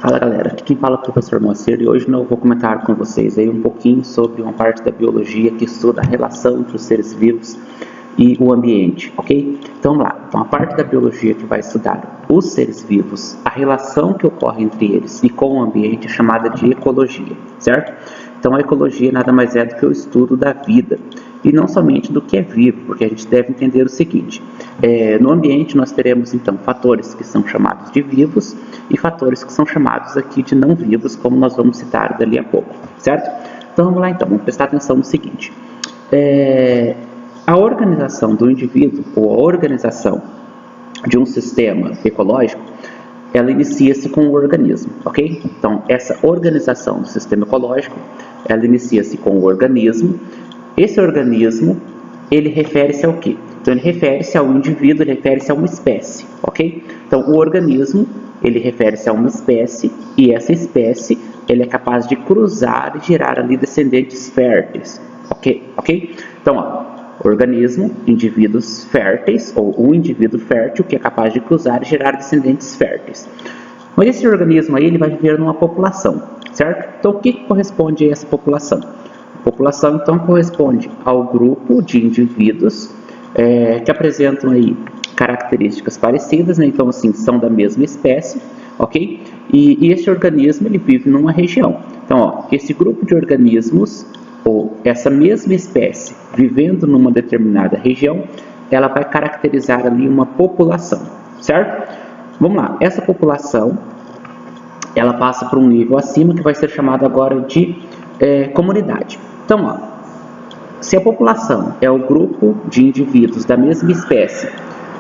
Fala galera, aqui quem fala é o professor Moacir e hoje eu vou comentar com vocês aí um pouquinho sobre uma parte da biologia que estuda a relação entre os seres vivos e o ambiente, ok? Então vamos lá, então a parte da biologia que vai estudar os seres vivos, a relação que ocorre entre eles e com o ambiente é chamada de ecologia, certo? Então a ecologia nada mais é do que o estudo da vida e não somente do que é vivo, porque a gente deve entender o seguinte, no ambiente nós teremos então fatores que são chamados de vivos e fatores que são chamados aqui de não vivos, como nós vamos citar dali a pouco, certo? Então vamos lá então, vamos prestar atenção no seguinte, a organização do indivíduo ou a organização de um sistema ecológico, ela inicia-se com o organismo, ok? Então essa organização do sistema ecológico, ela inicia-se com o organismo. Esse organismo, ele refere-se ao quê? Então, ele refere-se ao indivíduo, ele refere-se a uma espécie, ok? Então, o organismo, ele refere-se a uma espécie, e essa espécie, ele é capaz de cruzar e gerar ali descendentes férteis, ok? Então, ó, organismo, indivíduos férteis, ou um indivíduo fértil que é capaz de cruzar e gerar descendentes férteis. Mas esse organismo aí, ele vai viver numa população, certo? Então, o que corresponde a essa população? A população, então, corresponde ao grupo de indivíduos que apresentam aí características parecidas, né? Então, assim, são da mesma espécie, ok? E esse organismo, ele vive numa região. Então, ó, esse grupo de organismos, ou essa mesma espécie, vivendo numa determinada região, ela vai caracterizar ali uma população, certo? Vamos lá, essa população, ela passa por um nível acima que vai ser chamado agora de comunidade. Então, ó, se a população é o grupo de indivíduos da mesma espécie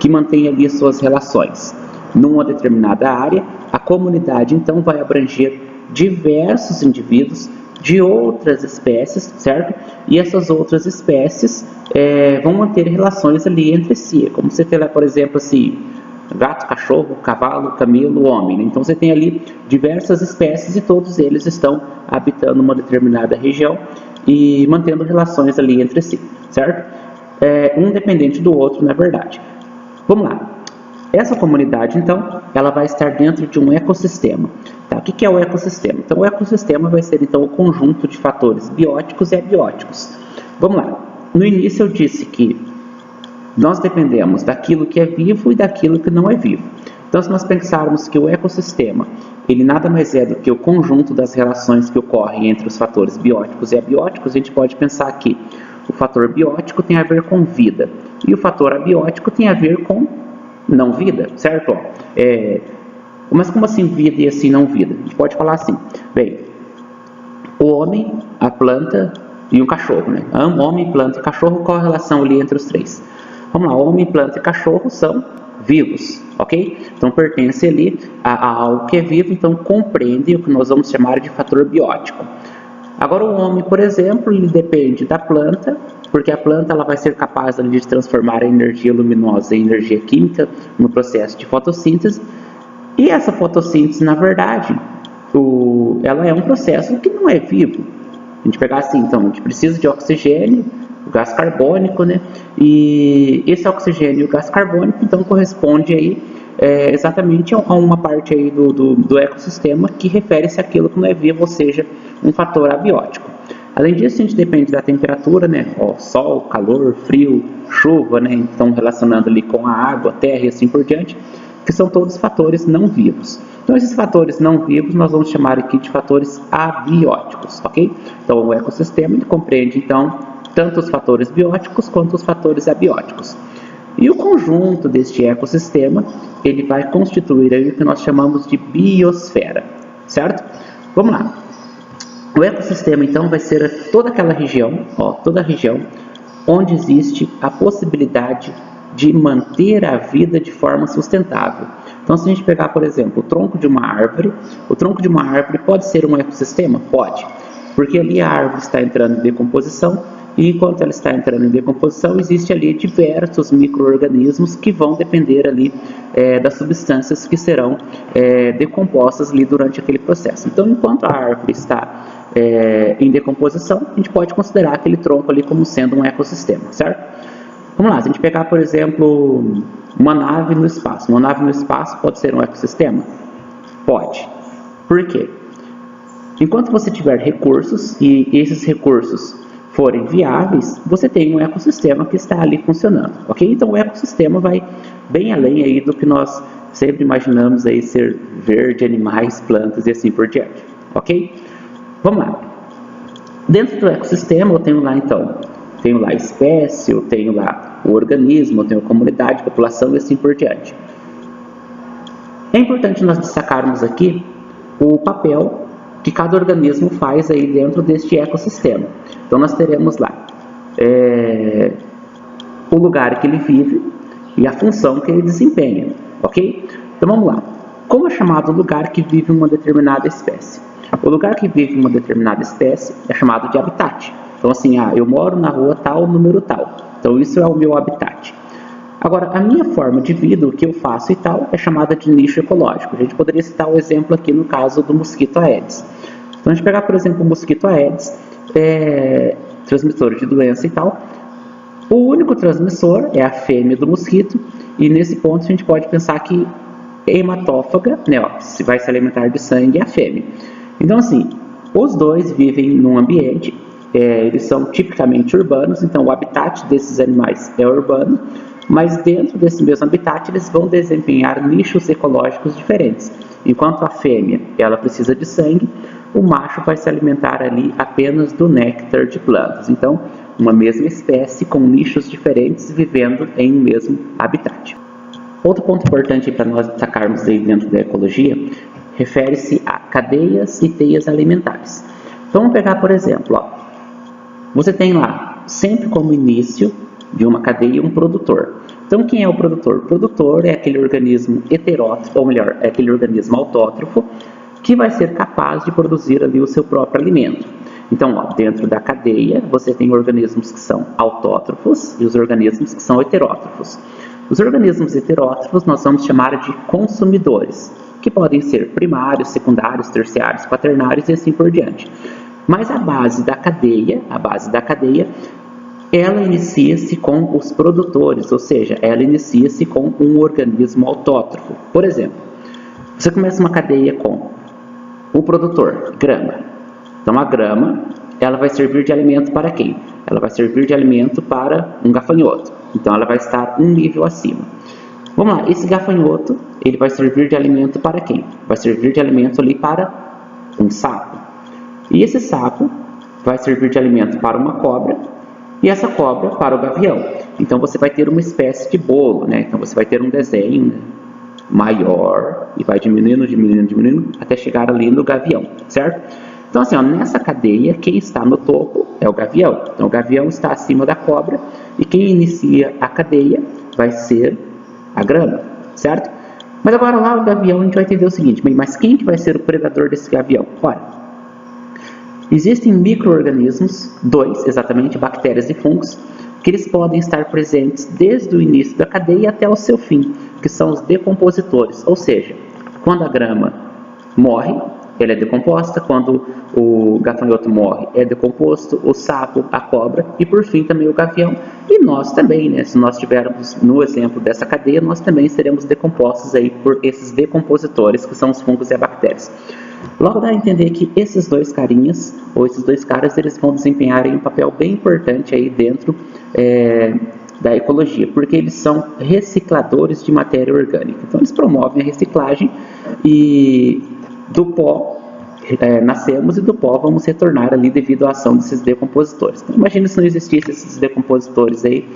que mantém ali suas relações numa determinada área, a comunidade então vai abranger diversos indivíduos de outras espécies, certo? E essas outras espécies vão manter relações ali entre si. Como você tem lá, por exemplo, assim, gato, cachorro, cavalo, camelo, homem. Né? Então você tem ali diversas espécies e todos eles estão habitando uma determinada região e mantendo relações ali entre si, certo? Um dependente do outro, na verdade. Vamos lá. Essa comunidade, então, ela vai estar dentro de um ecossistema. Tá? O que é o ecossistema? Então, o ecossistema vai ser, então, o conjunto de fatores bióticos e abióticos. Vamos lá. No início eu disse que nós dependemos daquilo que é vivo e daquilo que não é vivo. Então, se nós pensarmos que o ecossistema, ele nada mais é do que o conjunto das relações que ocorrem entre os fatores bióticos e abióticos, a gente pode pensar que o fator biótico tem a ver com vida e o fator abiótico tem a ver com não vida, certo? Mas como assim vida e assim não vida? A gente pode falar assim, bem, o homem, a planta e o cachorro, né? Homem, planta e cachorro, qual a relação ali entre os três? Vamos lá, homem, planta e cachorro são vivos, ok? Então pertence ali a algo que é vivo, então compreende o que nós vamos chamar de fator biótico. Agora o homem, por exemplo, ele depende da planta, porque a planta ela vai ser capaz ali, de transformar a energia luminosa em energia química no processo de fotossíntese, e essa fotossíntese, na verdade, ela é um processo que não é vivo. A gente pegar assim, então, a gente precisa de oxigênio, o gás carbônico, né? E esse oxigênio e o gás carbônico, então, corresponde aí exatamente a uma parte aí do ecossistema que refere-se àquilo que não é vivo, ou seja, um fator abiótico. Além disso, a gente depende da temperatura, né? Sol, calor, frio, chuva, né? Então, relacionando ali com a água, terra e assim por diante, que são todos fatores não vivos. Então, esses fatores não vivos nós vamos chamar aqui de fatores abióticos, ok? Então, o ecossistema ele compreende, então, tanto os fatores bióticos quanto os fatores abióticos. E o conjunto deste ecossistema, ele vai constituir aí o que nós chamamos de biosfera, certo? Vamos lá. O ecossistema, então, vai ser toda aquela região, toda a região onde existe a possibilidade de manter a vida de forma sustentável. Então, se a gente pegar, por exemplo, o tronco de uma árvore, o tronco de uma árvore pode ser um ecossistema? Pode, porque ali a árvore está entrando em decomposição, e enquanto ela está entrando em decomposição, existe ali diversos micro-organismos que vão depender ali das substâncias que serão decompostas ali durante aquele processo. Então, enquanto a árvore está em decomposição, a gente pode considerar aquele tronco ali como sendo um ecossistema, certo? Vamos lá, se a gente pegar, por exemplo, uma nave no espaço. Uma nave no espaço pode ser um ecossistema? Pode. Por quê? Enquanto você tiver recursos e esses recursos forem viáveis, você tem um ecossistema que está ali funcionando, ok? Então o ecossistema vai bem além aí do que nós sempre imaginamos aí ser verde, animais, plantas e assim por diante, ok? Vamos lá. Dentro do ecossistema eu tenho lá então, tenho lá a espécie, eu tenho lá o organismo, eu tenho a comunidade, a população e assim por diante. É importante nós destacarmos aqui o papel que cada organismo faz aí dentro deste ecossistema. Então nós teremos lá o lugar que ele vive e a função que ele desempenha, ok? Então vamos lá. Como é chamado o lugar que vive uma determinada espécie? O lugar que vive uma determinada espécie é chamado de habitat. Então assim, eu moro na rua tal, número tal. Então isso é o meu habitat. Agora, a minha forma de vida, o que eu faço e tal, é chamada de nicho ecológico. A gente poderia citar o exemplo aqui no caso do mosquito Aedes. Então, a gente pegar, por exemplo, o mosquito Aedes, transmissor de doença e tal. O único transmissor é a fêmea do mosquito, e nesse ponto a gente pode pensar que hematófaga, né, se vai se alimentar de sangue, é a fêmea. Então, assim, os dois vivem num ambiente, eles são tipicamente urbanos, então o habitat desses animais é urbano, mas dentro desse mesmo habitat eles vão desempenhar nichos ecológicos diferentes. Enquanto a fêmea ela precisa de sangue, o macho vai se alimentar ali apenas do néctar de plantas. Então, uma mesma espécie com nichos diferentes vivendo em um mesmo habitat. Outro ponto importante para nós destacarmos aí dentro da ecologia refere-se a cadeias e teias alimentares. Então, vamos pegar, por exemplo, você tem lá, sempre como início de uma cadeia, um produtor. Então, quem é o produtor? O produtor é aquele organismo heterótrofo, ou melhor, é aquele organismo autótrofo, que vai ser capaz de produzir ali o seu próprio alimento. Então, dentro da cadeia, você tem organismos que são autótrofos e os organismos que são heterótrofos. Os organismos heterótrofos nós vamos chamar de consumidores, que podem ser primários, secundários, terciários, quaternários e assim por diante. Mas a base da cadeia, ela inicia-se com os produtores, ou seja, ela inicia-se com um organismo autótrofo. Por exemplo, você começa uma cadeia com o produtor, grama. Então a grama, ela vai servir de alimento para quem? Ela vai servir de alimento para um gafanhoto. Então ela vai estar um nível acima. Vamos lá, esse gafanhoto, ele vai servir de alimento para quem? Vai servir de alimento ali para um sapo. E esse sapo vai servir de alimento para uma cobra e essa cobra para o gavião. Então você vai ter uma espécie de bolo, né? Então você vai ter um desenho, né, maior e vai diminuindo, até chegar ali no gavião, certo? Então assim, nessa cadeia, quem está no topo é o gavião. Então o gavião está acima da cobra e quem inicia a cadeia vai ser a grama, certo? Mas agora lá o gavião a gente vai entender o seguinte, mas quem que vai ser o predador desse gavião? Olha, existem micro-organismos, exatamente, bactérias e fungos, que eles podem estar presentes desde o início da cadeia até o seu fim, que são os decompositores, ou seja, quando a grama morre, ela é decomposta, quando o gafanhoto morre, é decomposto, o sapo, a cobra e por fim também o gavião. E nós também, né? Se nós tivermos no exemplo dessa cadeia, nós também seremos decompostos aí por esses decompositores, que são os fungos e as bactérias. Logo dá a entender que esses dois carinhas, ou esses dois caras, eles vão desempenhar um papel bem importante aí dentro da ecologia, porque eles são recicladores de matéria orgânica. Então eles promovem a reciclagem e do pó nascemos e do pó vamos retornar ali devido à ação desses decompositores. Então, imagina se não existissem esses decompositores aí,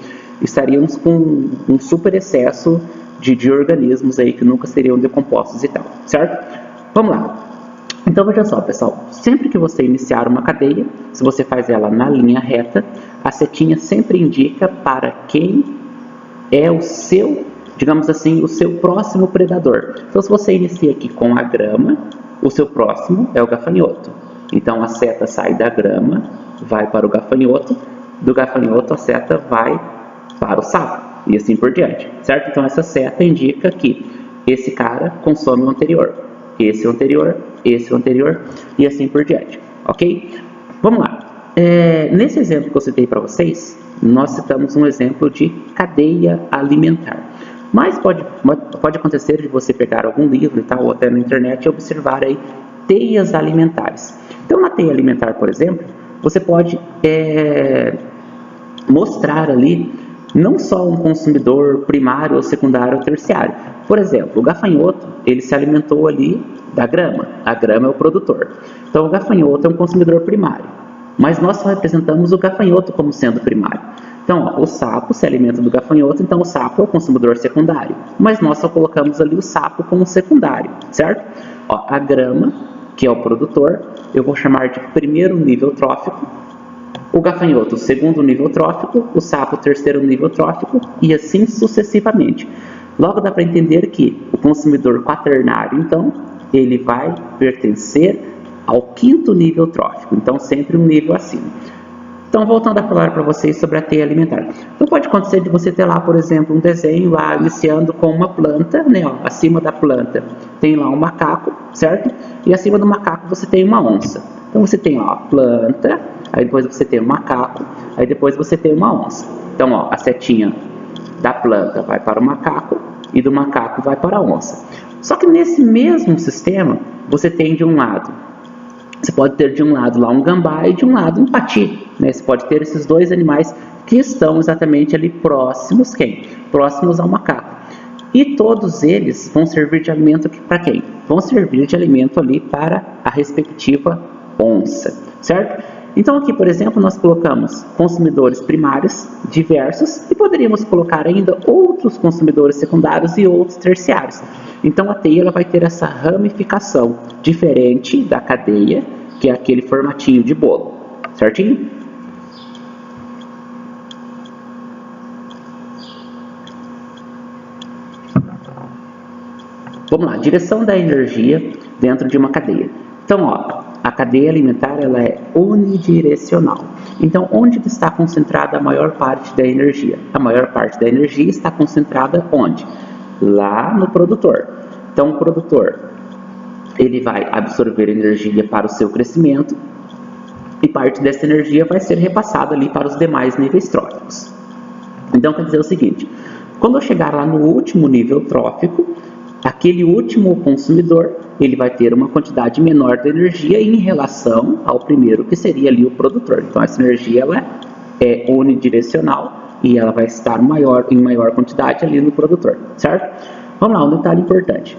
estaríamos com um super excesso de organismos aí que nunca seriam decompostos e tal, certo? Vamos lá. Então veja só, pessoal, sempre que você iniciar uma cadeia, se você faz ela na linha reta, a setinha sempre indica para quem é o seu, digamos assim, o seu próximo predador. Então se você inicia aqui com a grama, o seu próximo é o gafanhoto. Então a seta sai da grama, vai para o gafanhoto, do gafanhoto a seta vai para o sapo e assim por diante, certo? Então essa seta indica que esse cara consome o anterior, esse o anterior, esse o anterior e assim por diante, ok? Vamos lá. Nesse exemplo que eu citei para vocês, nós citamos um exemplo de cadeia alimentar. Mas pode acontecer de você pegar algum livro e tal, ou até na internet e observar aí teias alimentares. Então, na teia alimentar, por exemplo, você pode mostrar ali não só um consumidor primário ou secundário ou terciário. Por exemplo, o gafanhoto, ele se alimentou ali da grama. A grama é o produtor. Então, o gafanhoto é um consumidor primário. Mas nós só representamos o gafanhoto como sendo primário. Então, ó, o sapo se alimenta do gafanhoto, então o sapo é o consumidor secundário. Mas nós só colocamos ali o sapo como secundário, certo? Ó, a grama, que é o produtor, eu vou chamar de primeiro nível trófico. O gafanhoto, segundo nível trófico. O sapo, terceiro nível trófico. E assim sucessivamente. Logo dá para entender que o consumidor quaternário, então, ele vai pertencer ao quinto nível trófico. Então, sempre um nível acima. Então, voltando a falar para vocês sobre a teia alimentar. Então, pode acontecer de você ter lá, por exemplo, um desenho lá iniciando com uma planta, né? Ó, acima da planta tem lá um macaco, certo? E acima do macaco você tem uma onça. Então, você tem lá a planta, aí depois você tem o macaco, aí depois você tem uma onça. Então, ó, a setinha da planta vai para o macaco e do macaco vai para a onça. Só que nesse mesmo sistema, você tem de um lado, você pode ter de um lado lá um gambá e de um lado um pati, né? Você pode ter esses dois animais que estão exatamente ali próximos, próximos ao macaco. E todos eles vão servir de alimento para quem? Vão servir de alimento ali para a respectiva onça, certo? Então aqui, por exemplo, nós colocamos consumidores primários diversos e poderíamos colocar ainda outros consumidores secundários e outros terciários. Então a teia ela vai ter essa ramificação diferente da cadeia, que é aquele formatinho de bolo, certinho? Vamos lá, direção da energia dentro de uma cadeia. Então, ó, a cadeia alimentar ela é unidirecional. Então, onde está concentrada a maior parte da energia? A maior parte da energia está concentrada onde? Lá no produtor. Então, o produtor ele vai absorver energia para o seu crescimento e parte dessa energia vai ser repassada ali para os demais níveis tróficos. Então, quer dizer o seguinte, quando eu chegar lá no último nível trófico, aquele último consumidor, ele vai ter uma quantidade menor de energia em relação ao primeiro, que seria ali o produtor. Então, essa energia ela é unidirecional e ela vai estar em maior quantidade ali no produtor, certo? Vamos lá, um detalhe importante.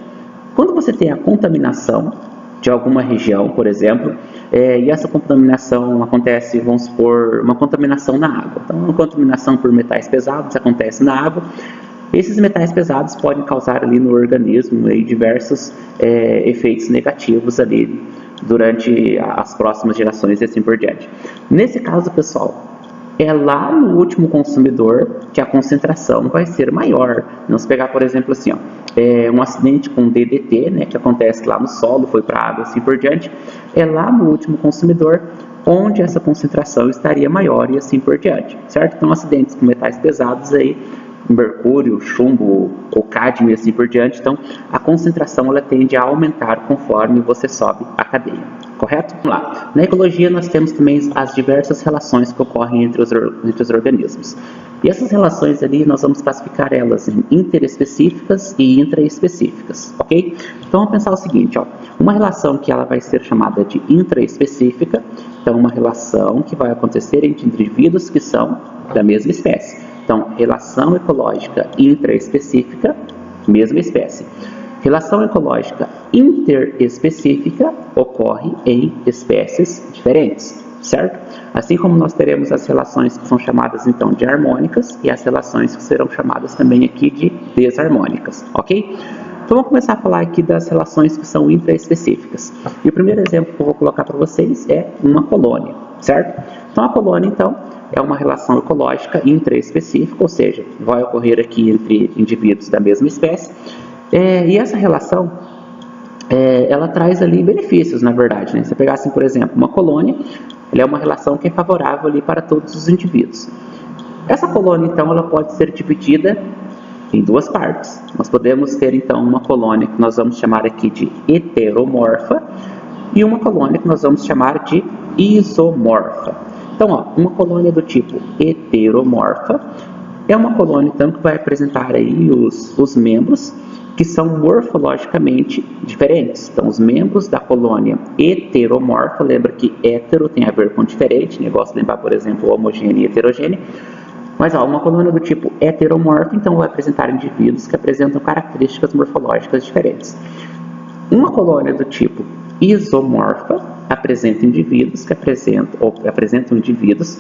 Quando você tem a contaminação de alguma região, por exemplo, e essa contaminação acontece, vamos supor, uma contaminação na água. Então, uma contaminação por metais pesados acontece na água. Esses metais pesados podem causar ali no organismo diversos efeitos negativos ali durante as próximas gerações e assim por diante. Nesse caso, pessoal, é lá no último consumidor que a concentração vai ser maior. Vamos pegar, por exemplo, assim, ó, um acidente com DDT, né, que acontece lá no solo, foi para a água, assim por diante, é lá no último consumidor onde essa concentração estaria maior e assim por diante, certo? Então, acidentes com metais pesados aí, mercúrio, chumbo ou cádmio e assim por diante, então a concentração ela tende a aumentar conforme você sobe a cadeia, correto? Vamos lá. Na ecologia nós temos também as diversas relações que ocorrem entre os organismos. E essas relações ali nós vamos classificar elas em interespecíficas e intraespecíficas, ok? Então vamos pensar o seguinte, ó, uma relação que ela vai ser chamada de intraespecífica, então uma relação que vai acontecer entre indivíduos que são da mesma espécie. Então, relação ecológica intraespecífica, mesma espécie. Relação ecológica interespecífica ocorre em espécies diferentes, certo? Assim como nós teremos as relações que são chamadas então de harmônicas e as relações que serão chamadas também aqui de desarmônicas, ok? Então vamos começar a falar aqui das relações que são intraespecíficas. E o primeiro exemplo que eu vou colocar para vocês é uma colônia, certo? Então a colônia então é uma relação ecológica intraespecífica, ou seja, vai ocorrer aqui entre indivíduos da mesma espécie, e essa relação ela traz ali benefícios, na verdade, né? Se você pegasse, por exemplo, uma colônia, ela é uma relação que é favorável ali para todos os indivíduos. Essa colônia, então, ela pode ser dividida em duas partes. Nós podemos ter, então, uma colônia que nós vamos chamar aqui de heteromorfa e uma colônia que nós vamos chamar de isomorfa. Então, ó, uma colônia do tipo heteromorfa é uma colônia, então, que vai apresentar aí os membros que são morfologicamente diferentes. Então, os membros da colônia heteromorfa, lembra que hétero tem a ver com diferente, negócio de lembrar, por exemplo, homogênea e heterogênea, mas uma colônia do tipo heteromorfa, então vai apresentar indivíduos que apresentam características morfológicas diferentes. Uma colônia do tipo isomorfa apresenta indivíduos que apresentam indivíduos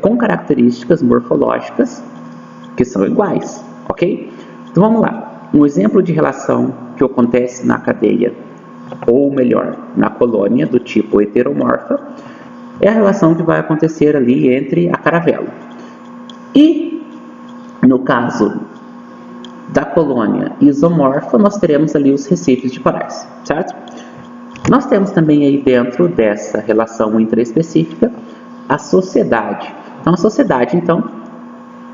com características morfológicas que são iguais, ok? Então vamos lá. Um exemplo de relação que acontece na cadeia, ou melhor, na colônia do tipo heteromorfa, é a relação que vai acontecer ali entre a caravela. E, no caso da colônia isomorfa, nós teremos ali os recifes de corais, certo? Nós temos também aí dentro dessa relação intraespecífica a sociedade. Então, a sociedade,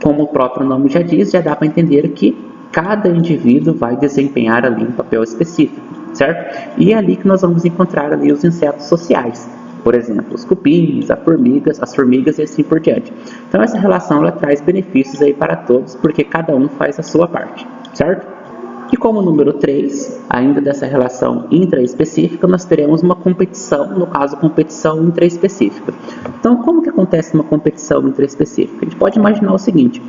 como o próprio nome já diz, já dá para entender que cada indivíduo vai desempenhar ali um papel específico, certo? E é ali que nós vamos encontrar ali os insetos sociais, por exemplo, os cupins, as formigas e assim por diante. Então essa relação ela traz benefícios aí para todos, porque cada um faz a sua parte, certo? E como número 3, ainda dessa relação intraespecífica, nós teremos uma competição, no caso, competição intraespecífica. Então, como que acontece uma competição intraespecífica? A gente pode imaginar o seguinte: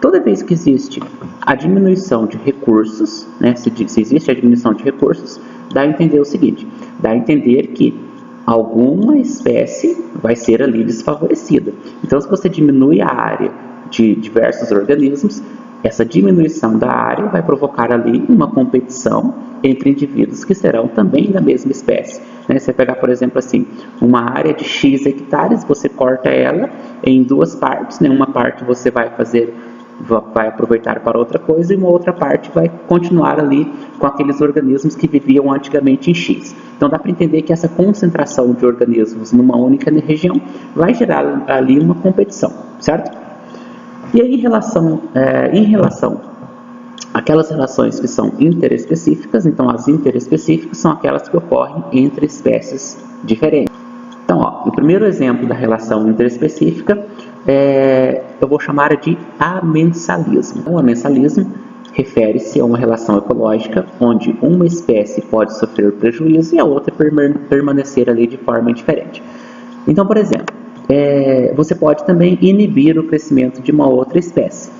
toda vez que existe a diminuição de recursos, né, se existe a diminuição de recursos, dá a entender o seguinte: dá a entender que alguma espécie vai ser ali desfavorecida. Então, se você diminui a área de diversos organismos, essa diminuição da área vai provocar ali uma competição entre indivíduos que serão também da mesma espécie. Né? Você pegar, por exemplo, assim, uma área de X hectares, você corta ela em duas partes, né? Uma parte você vai aproveitar para outra coisa e uma outra parte vai continuar ali com aqueles organismos que viviam antigamente em X. Então dá para entender que essa concentração de organismos numa única região vai gerar ali uma competição, certo? E aí, em relação àquelas relações que são interespecíficas, então as interespecíficas são aquelas que ocorrem entre espécies diferentes. Então, o primeiro exemplo da relação interespecífica eu vou chamar de amensalismo. O amensalismo refere-se a uma relação ecológica onde uma espécie pode sofrer prejuízo e a outra permanecer ali de forma diferente. Então, por exemplo, você pode também inibir o crescimento de uma outra espécie.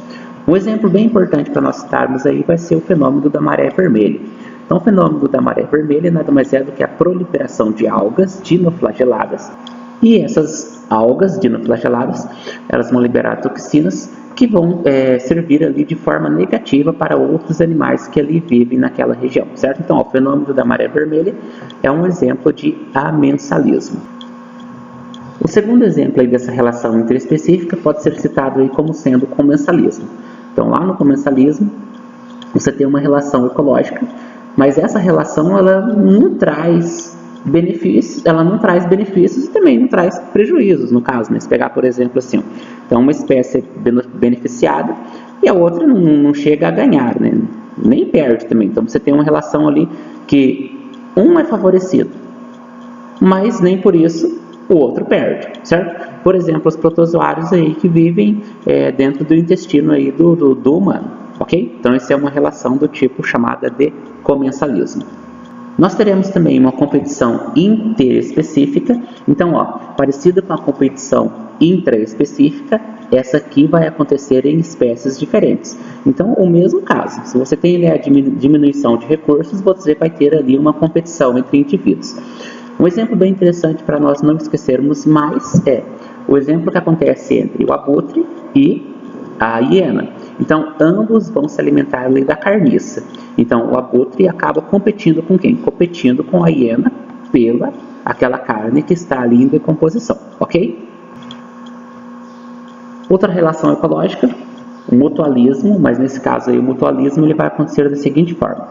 Um exemplo bem importante para nós citarmos aí vai ser o fenômeno da maré vermelha. Então, o fenômeno da maré vermelha nada mais é do que a proliferação de algas dinoflageladas. E essas algas dinoflageladas, elas vão liberar toxinas que vão servir ali de forma negativa para outros animais que ali vivem naquela região, certo? Então, o fenômeno da maré vermelha é um exemplo de amensalismo. O segundo exemplo aí dessa relação interespecífica pode ser citado aí como sendo o comensalismo. Então, lá no comensalismo, você tem uma relação ecológica, mas essa relação ela não traz benefícios, e também não traz prejuízos, no caso, né? Se pegar, por exemplo, assim, então uma espécie é beneficiada e a outra não chega a ganhar, né? Nem perde também. Então, você tem uma relação ali que um é favorecido, mas nem por isso o outro perde, certo? Por exemplo, os protozoários aí que vivem dentro do intestino aí do humano, ok? Então, essa é uma relação do tipo chamada de comensalismo. Nós teremos também uma competição interespecífica. Então, parecida com a competição intraespecífica, essa aqui vai acontecer em espécies diferentes. Então, o mesmo caso, se você tem a diminuição de recursos, você vai ter ali uma competição entre indivíduos. Um exemplo bem interessante para nós não esquecermos mais é o exemplo que acontece entre o abutre e a hiena. Então, ambos vão se alimentar ali da carniça. Então, o abutre acaba competindo com quem? Competindo com a hiena pela aquela carne que está ali em decomposição, ok? Outra relação ecológica, o mutualismo, mas nesse caso aí o mutualismo ele vai acontecer da seguinte forma: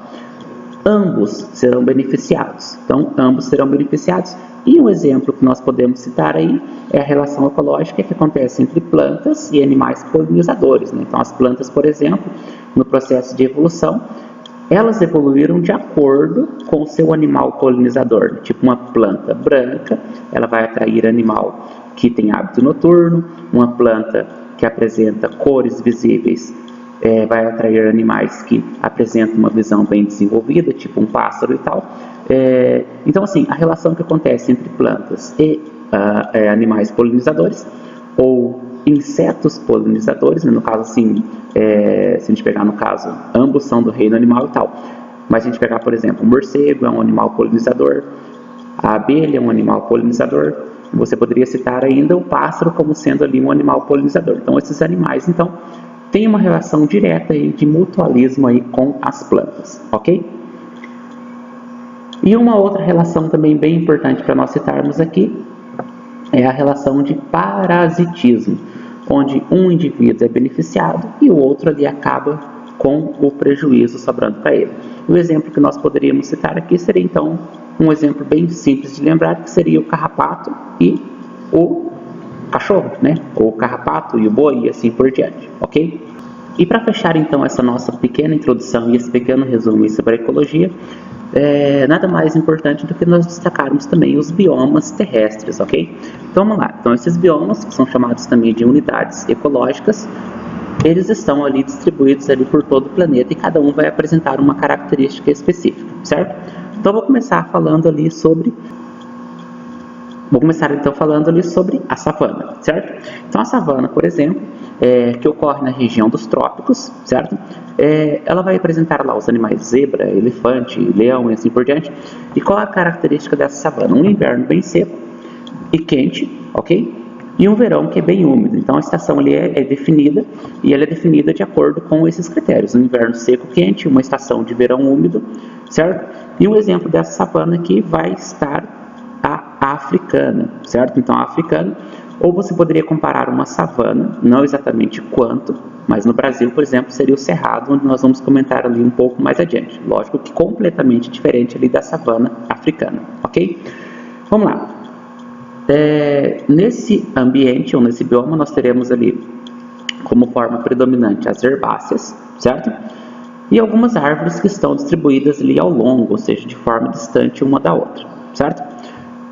ambos serão beneficiados. Então, ambos serão beneficiados. E um exemplo que nós podemos citar aí é a relação ecológica que acontece entre plantas e animais polinizadores, né? Então, as plantas, por exemplo, no processo de evolução, elas evoluíram de acordo com o seu animal polinizador. Tipo, uma planta branca, ela vai atrair animal que tem hábito noturno, uma planta que apresenta cores visíveis vai atrair animais que apresentam uma visão bem desenvolvida, tipo um pássaro e tal. Então, assim, a relação que acontece entre plantas e animais polinizadores, ou insetos polinizadores, né? No caso, assim, se a gente pegar no caso, ambos são do reino animal e tal, mas se a gente pegar, por exemplo, o morcego é um animal polinizador, a abelha é um animal polinizador, você poderia citar ainda o pássaro como sendo ali um animal polinizador. Então, esses animais, então, têm uma relação direta aí de mutualismo aí com as plantas, ok? E uma outra relação também bem importante para nós citarmos aqui é a relação de parasitismo, onde um indivíduo é beneficiado e o outro ali acaba com o prejuízo sobrando para ele. O exemplo que nós poderíamos citar aqui seria então um exemplo bem simples de lembrar, que seria o carrapato e o cachorro, né? Ou o carrapato e o boi e assim por diante, ok? E para fechar então essa nossa pequena introdução e esse pequeno resumo sobre a ecologia, nada mais importante do que nós destacarmos também os biomas terrestres, ok? Então vamos lá. Então esses biomas, que são chamados também de unidades ecológicas, eles estão ali distribuídos ali por todo o planeta e cada um vai apresentar uma característica específica, certo? Então vou começar falando ali sobre a savana, certo? Então a savana, por exemplo, que ocorre na região dos trópicos, certo? Ela vai apresentar lá os animais zebra, elefante, leão e assim por diante. E qual é a característica dessa savana? Um inverno bem seco e quente, ok? E um verão que é bem úmido. Então a estação ali é definida, e ela é definida de acordo com esses critérios: um inverno seco quente, uma estação de verão úmido, certo? E um exemplo dessa savana aqui vai estar a africana, certo? Então a africana, ou você poderia comparar uma savana, não exatamente quanto, mas no Brasil, por exemplo, seria o cerrado, onde nós vamos comentar ali um pouco mais adiante. Lógico que completamente diferente ali da savana africana, ok? Vamos lá. Nesse ambiente, ou nesse bioma, nós teremos ali como forma predominante as herbáceas, certo? E algumas árvores que estão distribuídas ali ao longo, ou seja, de forma distante uma da outra, certo?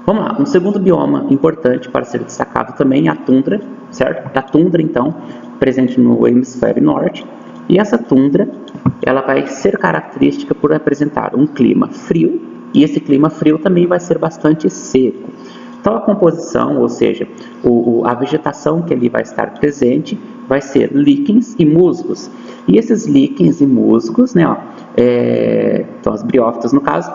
Vamos lá, um segundo bioma importante para ser destacado também é a tundra, certo? A tundra, então, presente no hemisfério norte, e essa tundra, ela vai ser característica por apresentar um clima frio, e esse clima frio também vai ser bastante seco. Então a composição, ou seja, a vegetação que ali vai estar presente, vai ser líquens e musgos. E esses líquens e musgos, né, então as briófitas no caso,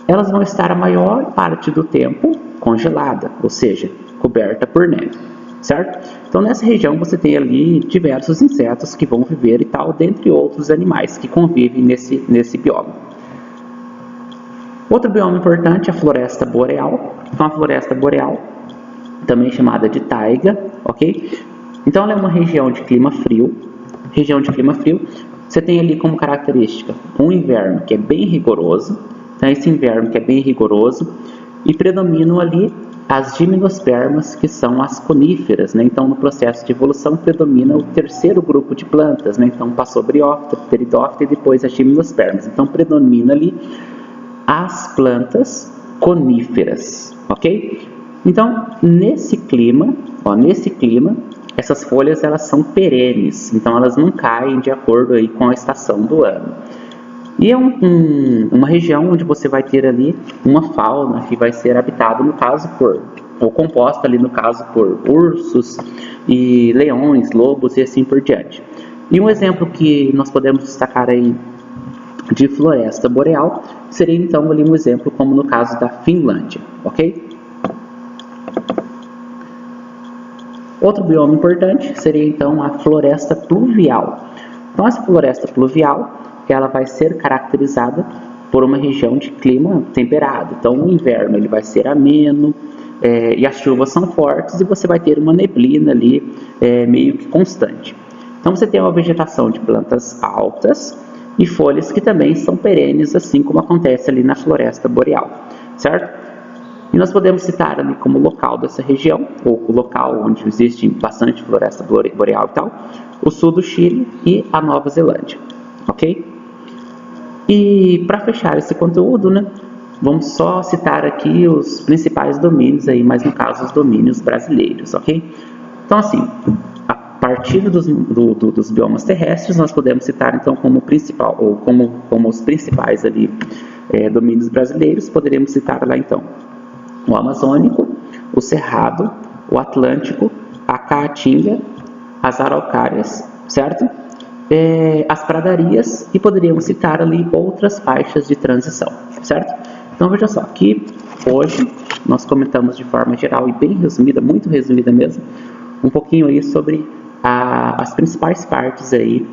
elas vão estar a maior parte do tempo congelada, ou seja, coberta por neve, certo? Então nessa região você tem ali diversos insetos que vão viver e tal, dentre outros animais que convivem nesse bioma. Outro bioma importante é a floresta boreal. Então a floresta boreal, também chamada de taiga, ok? Então ela é uma região de clima frio. Você tem ali como característica um inverno que é bem rigoroso. Então esse inverno que é bem rigoroso, e predominam ali as gimnospermas, que são as coníferas, né? Então no processo de evolução predomina o terceiro grupo de plantas, né? Então passou briófita, pteridófita e depois as gimnospermas. Então predomina ali as plantas coníferas, ok? Então, nesse clima, essas folhas elas são perenes, então elas não caem de acordo aí com a estação do ano. E é uma região onde você vai ter ali uma fauna que vai ser habitada, no caso, ou composta ali, no caso, por ursos e leões, lobos e assim por diante. E um exemplo que nós podemos destacar aí de floresta boreal seria então ali um exemplo como no caso da Finlândia, ok? Outro bioma importante seria então a floresta pluvial. Então essa floresta pluvial, ela vai ser caracterizada por uma região de clima temperado. Então o inverno ele vai ser ameno, e as chuvas são fortes, e você vai ter uma neblina ali meio que constante. Então você tem uma vegetação de plantas altas e folhas que também são perenes, assim como acontece ali na floresta boreal, certo? E nós podemos citar ali como local dessa região, ou o local onde existe bastante floresta boreal e tal, o sul do Chile e a Nova Zelândia, ok? E para fechar esse conteúdo, né, vamos só citar aqui os principais domínios aí, mas no caso os domínios brasileiros, ok? Então assim, a Partindo dos biomas terrestres, nós podemos citar então como principal, ou como os principais ali, domínios brasileiros, poderíamos citar lá então o Amazônico, o Cerrado, o Atlântico, a Caatinga, as Araucárias, certo? As pradarias, e poderíamos citar ali outras faixas de transição, certo? Então veja só, aqui hoje nós comentamos de forma geral e bem resumida, muito resumida mesmo, um pouquinho aí sobre as principais partes aí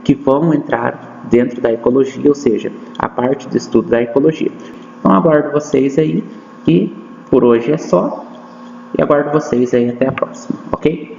que vão entrar dentro da ecologia, ou seja, a parte de estudo da ecologia. Então aguardo vocês aí, e por hoje é só, e aguardo vocês aí até a próxima, ok?